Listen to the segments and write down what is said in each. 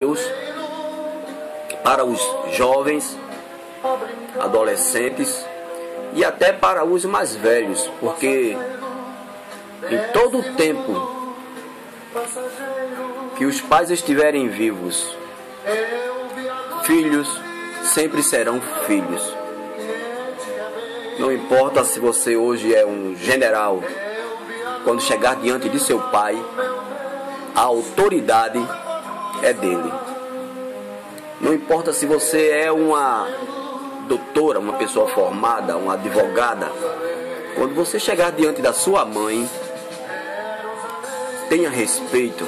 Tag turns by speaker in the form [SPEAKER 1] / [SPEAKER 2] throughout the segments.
[SPEAKER 1] Deus para os jovens, adolescentes e até para os mais velhos, porque em todo o tempo que os pais estiverem vivos, filhos sempre serão filhos. Não importa se você hoje é um general, quando chegar diante de seu pai, a autoridade é dele. Não importa se você é uma doutora, uma pessoa formada, uma advogada, quando você chegar diante da sua mãe, tenha respeito.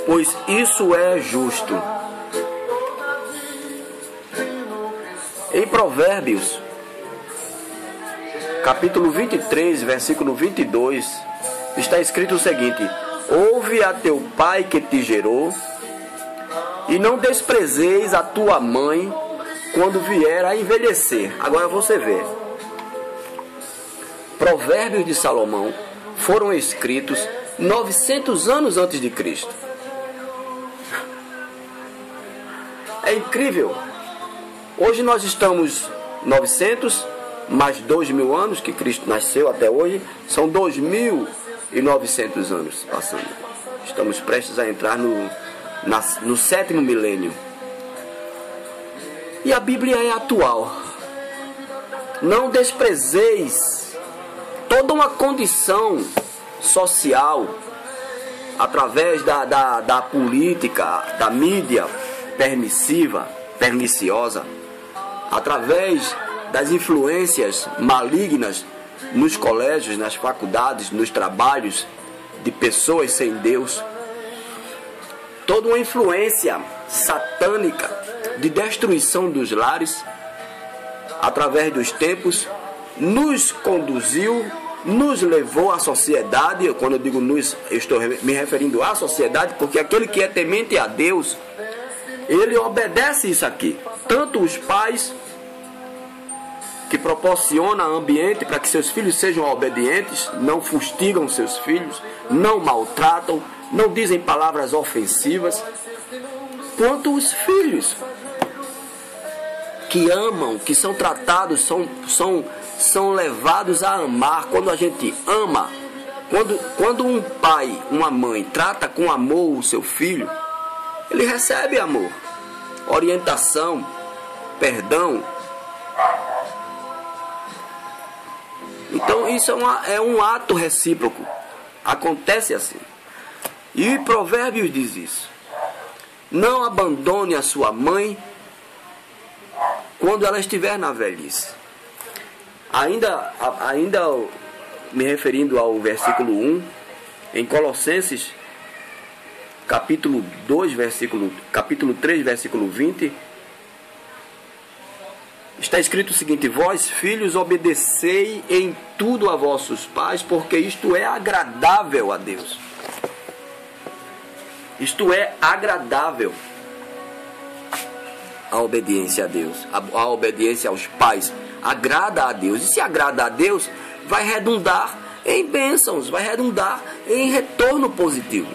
[SPEAKER 1] Pois isso é justo. Em Provérbios, capítulo 23, versículo 22, está escrito o seguinte: ouve a teu pai que te gerou, e não desprezeis a tua mãe quando vier a envelhecer. Agora você vê, Provérbios de Salomão foram escritos 900 anos antes de Cristo. É incrível. Hoje nós estamos 900 mais 2.000 anos que Cristo nasceu até hoje, são 2.900 anos passando. Estamos prestes a entrar no 7º milênio. E a Bíblia é atual. Não desprezeis toda uma condição social através da política, da mídia perniciosa, através das influências malignas nos colégios, nas faculdades, nos trabalhos de pessoas sem Deus. Toda uma influência satânica de destruição dos lares, através dos tempos, nos conduziu, nos levou à sociedade. Quando eu digo nos, eu estou me referindo à sociedade, porque aquele que é temente a Deus, ele obedece isso aqui. Tanto os pais, que proporciona ambiente para que seus filhos sejam obedientes, não fustigam seus filhos, não maltratam, não dizem palavras ofensivas, quanto os filhos que amam, que são tratados, são levados a amar. Quando a gente ama, quando um pai, uma mãe trata com amor o seu filho, ele recebe amor, orientação, perdão. Então isso é um ato recíproco. Acontece assim. E Provérbios diz isso. Não abandone a sua mãe quando ela estiver na velhice. Ainda me referindo ao versículo 1, em Colossenses, capítulo 3, versículo 20, está escrito o seguinte: vós, filhos, obedecei em tudo a vossos pais, porque isto é agradável a Deus. Isto é agradável, a obediência a Deus, a obediência aos pais, agrada a Deus. E se agrada a Deus, vai redundar em bênçãos, vai redundar em retorno positivo.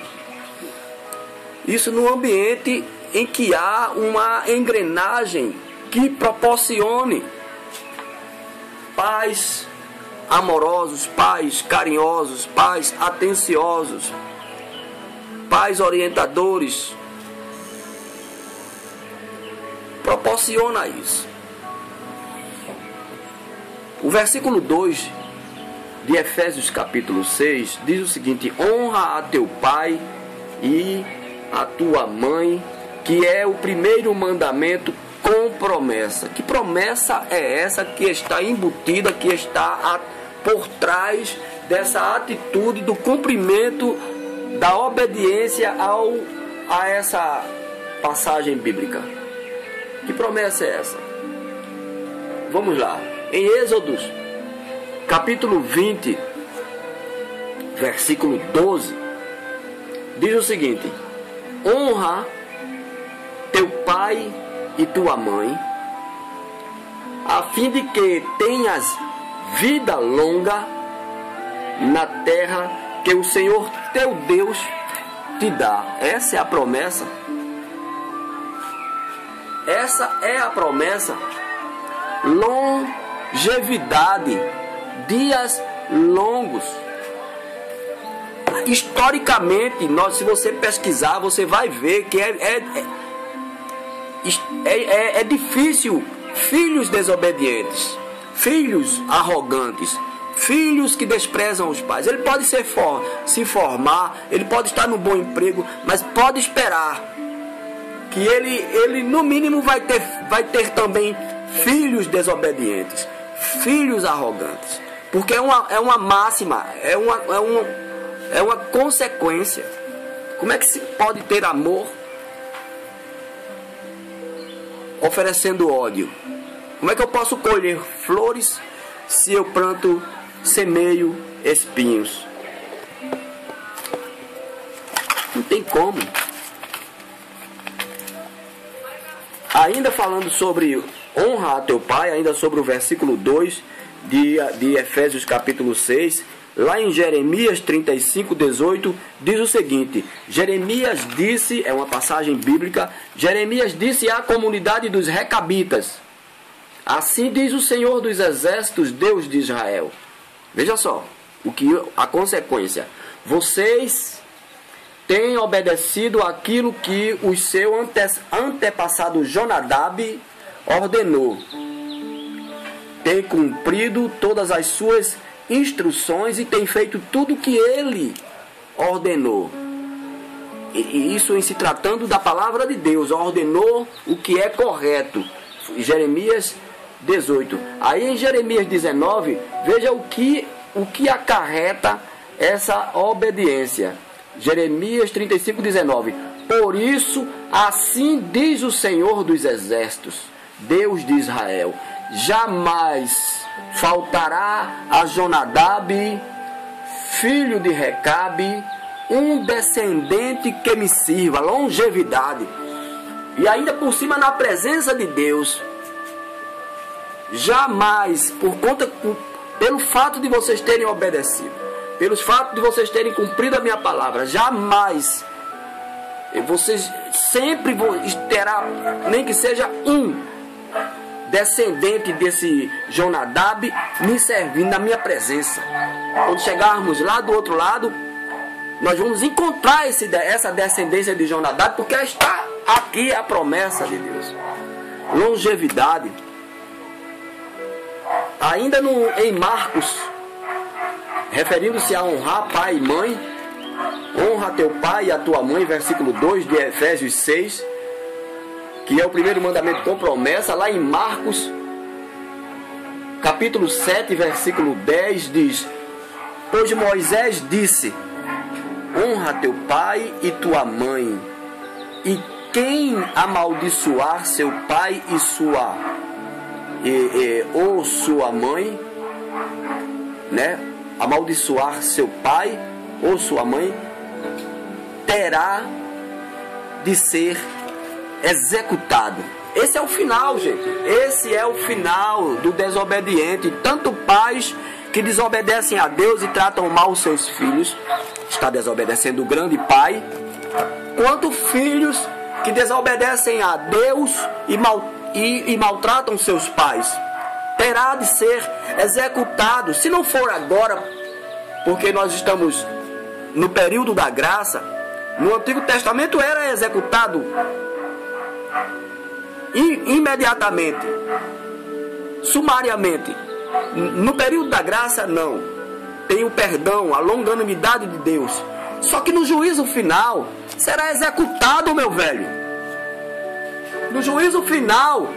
[SPEAKER 1] Isso no ambiente em que há uma engrenagem que proporcione pais amorosos, pais carinhosos, pais atenciosos, pais orientadores. Proporciona isso. O versículo 2 de Efésios capítulo 6 diz o seguinte: honra a teu pai e a tua mãe, que é o primeiro mandamento com promessa. Que promessa é essa que está embutida, que está por trás dessa atitude do cumprimento da obediência a essa passagem bíblica? Que promessa é essa? Vamos lá. Em Êxodo, capítulo 20, versículo 12, diz o seguinte: honra teu pai e tua mãe, a fim de que tenhas vida longa na terra que o Senhor teu Deus te dá. Essa é a promessa. Essa é a promessa. Longevidade, dias longos. Historicamente, se você pesquisar, você vai ver que é difícil filhos desobedientes, filhos arrogantes, filhos que desprezam os pais. Ele pode se formar, ele pode estar no bom emprego, mas pode esperar que ele no mínimo vai ter também filhos desobedientes, filhos arrogantes, porque é uma máxima, é uma consequência. Como é que se pode ter amor oferecendo ódio? Como é que eu posso colher flores se eu semeio espinhos? Não tem como. Ainda falando sobre honra a teu pai, ainda sobre o versículo 2 de Efésios capítulo 6, lá em Jeremias 35:18, diz o seguinte: Jeremias disse, é uma passagem bíblica, Jeremias disse à comunidade dos Recabitas: assim diz o Senhor dos Exércitos, Deus de Israel. Veja só, a consequência. Vocês têm obedecido aquilo que o seu antepassado Jonadab ordenou. Tem cumprido todas as suas instruções e tem feito tudo o que ele ordenou. E isso em se tratando da palavra de Deus, ordenou o que é correto. Jeremias 18. Aí em Jeremias 19, veja o que acarreta essa obediência. Jeremias 35:19. Por isso, assim diz o Senhor dos Exércitos, Deus de Israel: jamais faltará a Jonadab, filho de Recabe, um descendente que me sirva. Longevidade. E ainda por cima, na presença de Deus. Jamais, pelo fato de vocês terem obedecido, pelo fato de vocês terem cumprido a minha palavra, jamais, vocês sempre terá, nem que seja um descendente desse Jonadab me servindo na minha presença. Quando chegarmos lá do outro lado, nós vamos encontrar essa descendência de Jonadab, porque está aqui a promessa de Deus. Longevidade. Ainda em Marcos, referindo-se a honrar pai e mãe, honra teu pai e a tua mãe, versículo 2 de Efésios 6, que é o primeiro mandamento com promessa. Lá em Marcos, capítulo 7, versículo 10, diz: pois Moisés disse: honra teu pai e tua mãe, e quem amaldiçoar seu pai e ou sua mãe, né? Amaldiçoar seu pai ou sua mãe, terá de ser executado. Esse é o final, gente. Esse é o final do desobediente. Tanto pais que desobedecem a Deus e tratam mal os seus filhos, está desobedecendo o grande pai, quanto filhos que desobedecem a Deus e maltratam seus pais, terá de ser executado. Se não for agora, porque nós estamos no período da graça, no Antigo Testamento era executado imediatamente, sumariamente. No período da graça, não. Tem o perdão, a longanimidade de Deus. Só que no juízo final, será executado, meu velho. No juízo final,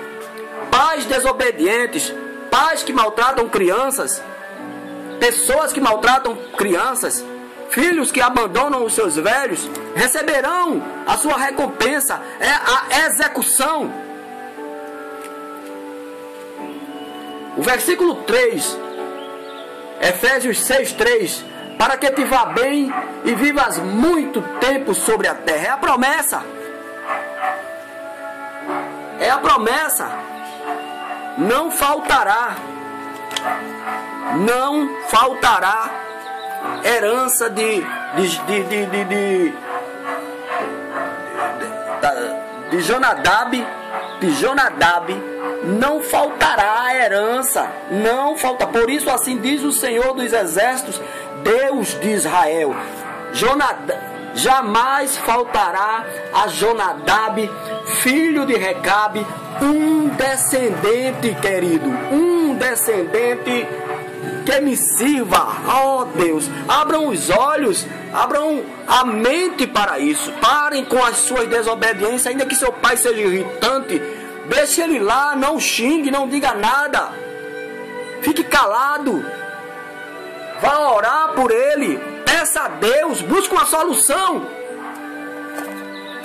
[SPEAKER 1] pais desobedientes, pais que maltratam crianças, pessoas que maltratam crianças, filhos que abandonam os seus velhos, receberão a sua recompensa, é a execução. O versículo 3, Efésios 6:3, para que te vá bem e vivas muito tempo sobre a terra. É a promessa. É a promessa. Não faltará. Não faltará herança de Jonadab, não faltará a herança, não falta. Por isso assim diz o Senhor dos Exércitos, Deus de Israel: jamais faltará a Jonadab, filho de Recabe, um descendente querido, um descendente que me sirva. Oh Deus, abram os olhos, abram a mente para isso. Parem com as suas desobediências, ainda que seu pai seja irritante. Deixe ele lá, não xingue, não diga nada. Fique calado. Vá orar por ele. Peça a Deus, busque uma solução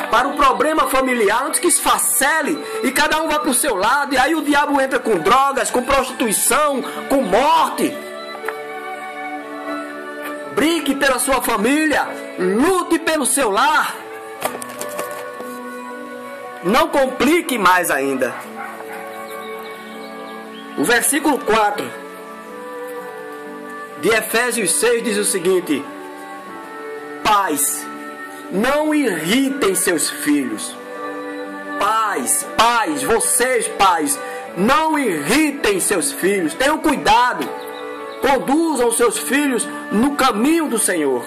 [SPEAKER 1] para o problema familiar, antes que esfacele e cada um vá para o seu lado. E aí o diabo entra com drogas, com prostituição, com morte. Brigue pela sua família, lute pelo seu lar. Não complique mais ainda. O versículo 4 de Efésios 6 diz o seguinte: pais, não irritem seus filhos. Pais, vocês pais, não irritem seus filhos. Tenham cuidado. Conduzam seus filhos no caminho do Senhor.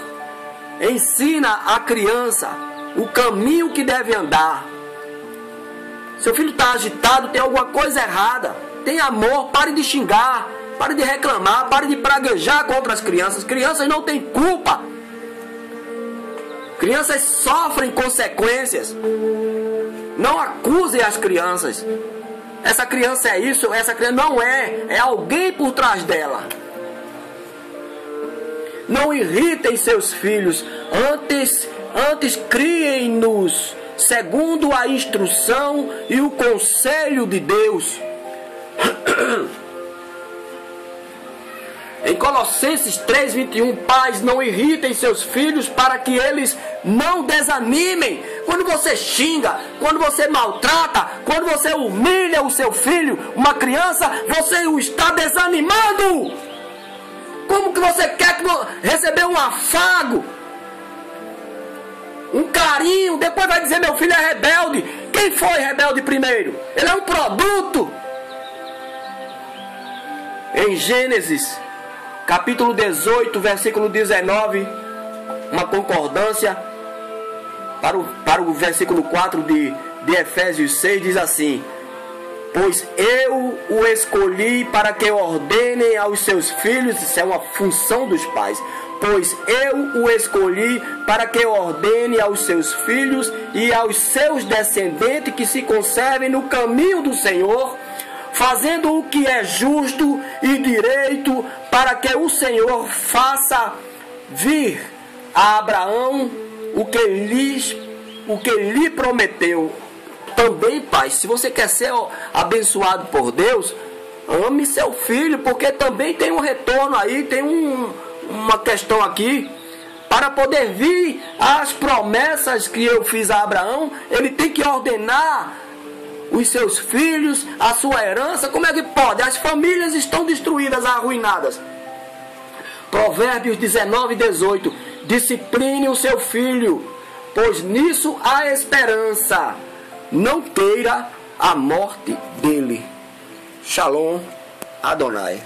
[SPEAKER 1] Ensina a criança o caminho que deve andar. Seu filho está agitado, tem alguma coisa errada. Tem amor, pare de xingar, pare de reclamar, pare de praguejar contra as crianças. Crianças não têm culpa. Crianças sofrem consequências. Não acusem as crianças. Essa criança é isso, essa criança não é. É alguém por trás dela. Não irritem seus filhos. Antes criem-nos segundo a instrução e o conselho de Deus. Em Colossenses 3:21, pais, não irritem seus filhos para que eles não desanimem. Quando você xinga, quando você maltrata, quando você humilha o seu filho, uma criança, você o está desanimando. Como que você quer receber um afago, um carinho, depois vai dizer meu filho é rebelde? Quem foi rebelde primeiro? Ele é um produto. Em Gênesis capítulo 18, versículo 19, uma concordância para o versículo 4 de Efésios 6, diz assim: pois eu o escolhi para que ordenem aos seus filhos. Isso é uma função dos pais. Pois eu o escolhi para que ordene aos seus filhos e aos seus descendentes que se conservem no caminho do Senhor, fazendo o que é justo e direito, para que o Senhor faça vir a Abraão o que lhe prometeu. Também, pai, se você quer ser abençoado por Deus, ame seu filho, porque também tem um retorno aí, tem uma questão aqui. Para poder vir as promessas que eu fiz a Abraão, ele tem que ordenar os seus filhos, a sua herança. Como é que pode? As famílias estão destruídas, arruinadas. Provérbios 19:18, discipline o seu filho, pois nisso há esperança. Não queira a morte dele. Shalom Adonai.